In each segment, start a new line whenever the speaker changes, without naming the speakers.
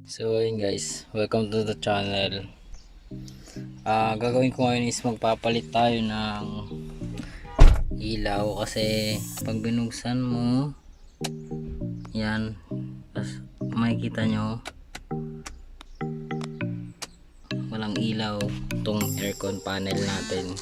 So ayun guys, welcome to the channel. Gagawin ko ngayon is magpapalit tayo ng ilaw kasi pag binuksan mo yan, tas makikita nyo walang ilaw tong aircon panel natin.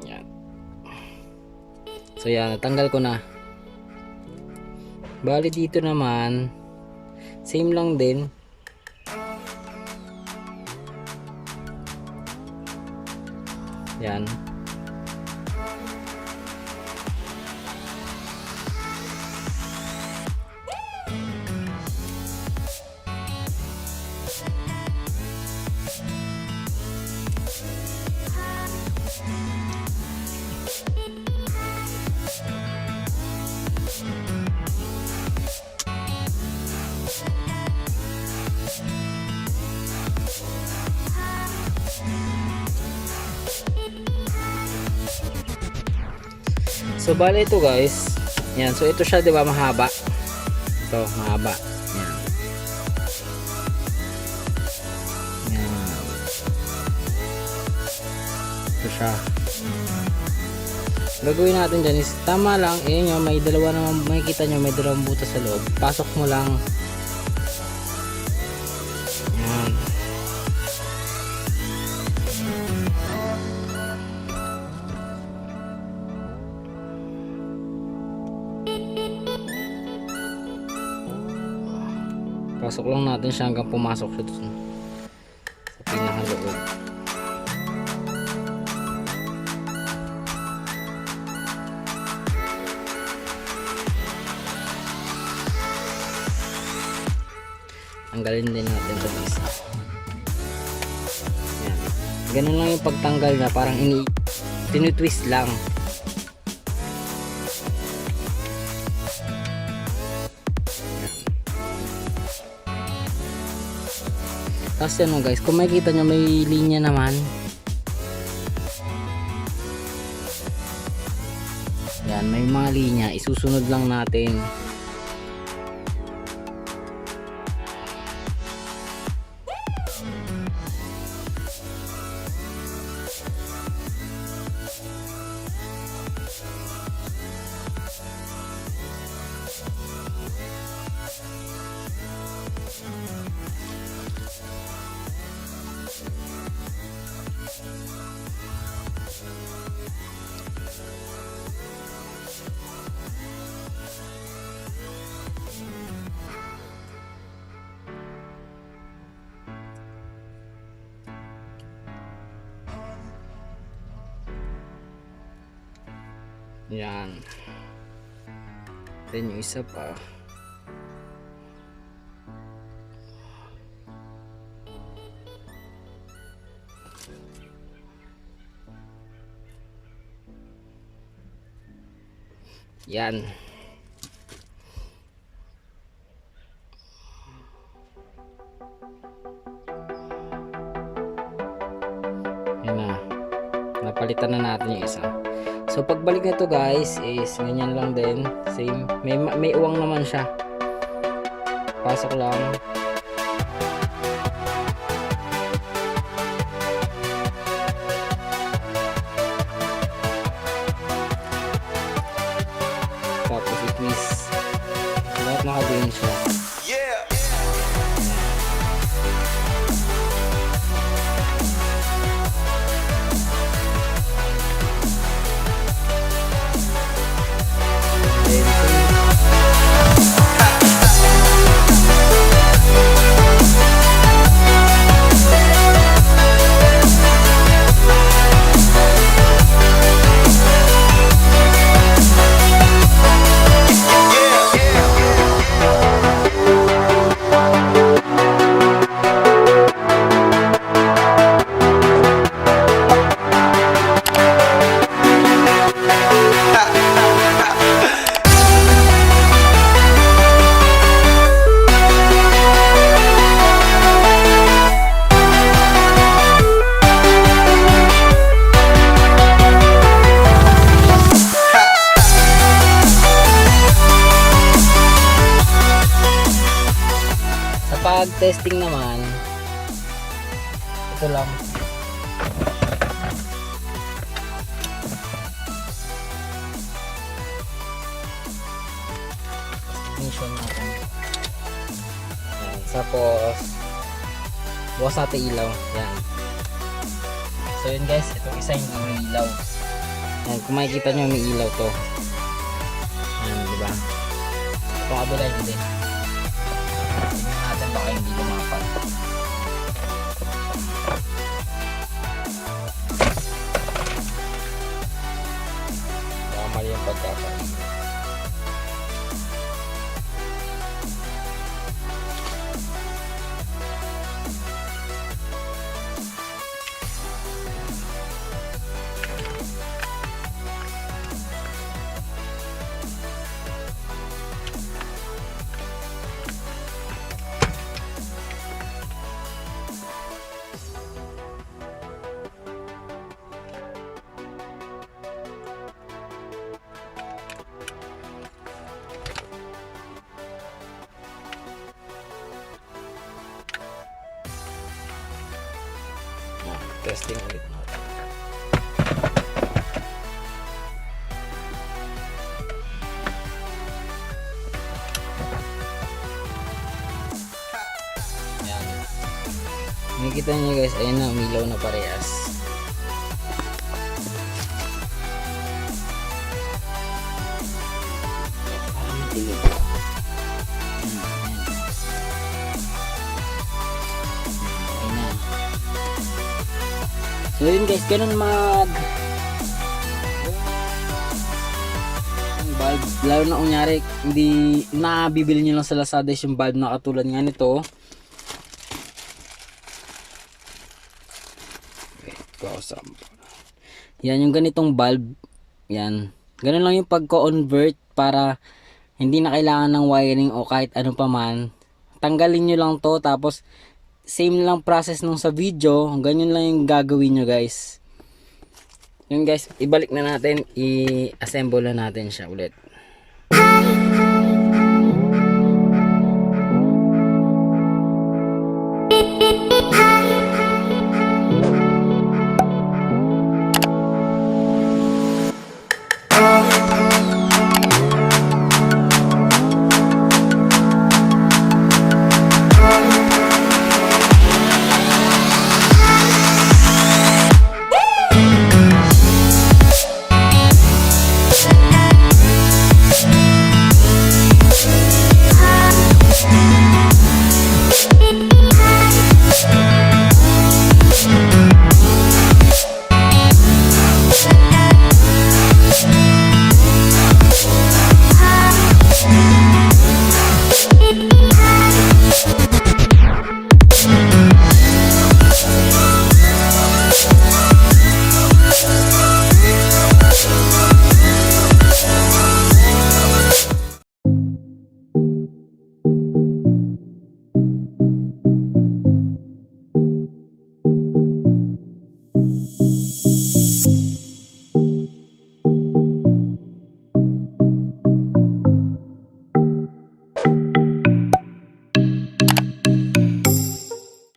Yan. So yan, natanggal ko na. Bali dito naman same lang din. Yan. So bale ito guys. Yan, so ito siya 'di ba mahaba. Ito, mahaba. Yan. Yan. Ito siya. Gagawin natin dyan is tama lang, yun, may dalawa naman, makikita nyo may dalawang butas sa loob. Pasok mo lang. Yan. Pasok lang natin siya hanggang pumasok siya dun sa pinakaloob. Tanggalin din natin ito isa. Yan. Ganun lang yung pagtanggal na parang tinitwist lang. Tapos yan guys, kung makikita nyo may linya naman. Yan, may mga linya. Isusunod lang natin. Yan. Then yung isa pa. Yan. Yan na. Napalitan na natin yung isa. So pagbalik nito guys is ganyan lang din, same, may uwang naman siya, pasok lang, tapos i-twist lahat, naka-green siya. Pag testing naman, ito lang. Ignition natin. Yan. Tapos, bukas natin ilaw. Yan. So yun guys, itong isa yung may ilaw. Yan. Kung makikita nyo may ilaw to. Yan, diba? Ito kabila hindi. Baka hindi lumapat. Baka mali yung pagkakaroon. Testing ulit natin. Yan. Makikita nyo guys, ayan na, umilaw na parehas. So yun guys, ganun mag bulb. Lalo na kunyari, hindi nabibili nyo lang sa Lazada yung bulb na katulad nga nito. Yan yung ganitong bulb. Yan. Ganun lang yung pagko-convert para hindi na kailangan ng wiring o kahit ano pa man. Tanggalin nyo lang to, tapos same lang process nung sa video. Ganyan lang yung gagawin nyo guys. Yun guys, ibalik na natin, i-assemble na natin siya ulit.
Hi.